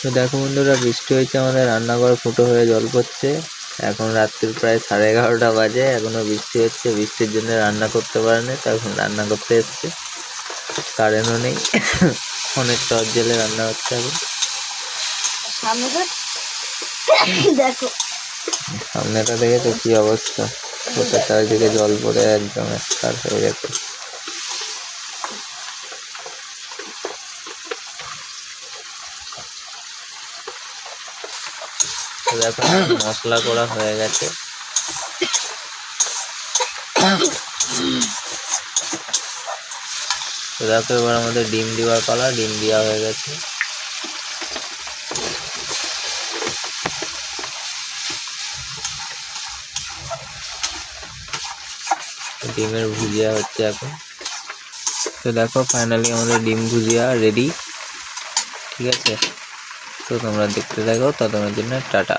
তো দেখো বন্ধুরা, বৃষ্টি হয়েছে, আমাদের রান্নাঘর ফুটো হয়ে জল পড়ছে। এখন রাত্রির প্রায় 11:30 বাজে, এখনো বৃষ্টি হচ্ছে। বৃষ্টির জন্য রান্না করতে পারেনি, তো এখন রান্না করতে এসছে। কারেন্টও নেই, অনেক টর্চ জেলে রান্না হচ্ছে। এখন দেখো সামনেটা দেখেছো কি অবস্থা, গোটা চারিদিকে জল পড়ে একদম একাকার হয়ে গেছে। দেখো মশলা করা হয়ে গেছে। তো দেখো এবার আমাদের ডিম দেওয়ার পালা। ডিম দেওয়া হয়ে গেছে। ডিমের ভুজিয়া হচ্ছে এখন। তো দেখো ফাইনালি আমাদের ডিম ভুজিয়া রেডি। ঠিক আছে, তো তোমরা দেখতে থাকো, ততক্ষণের জন্য টাটা।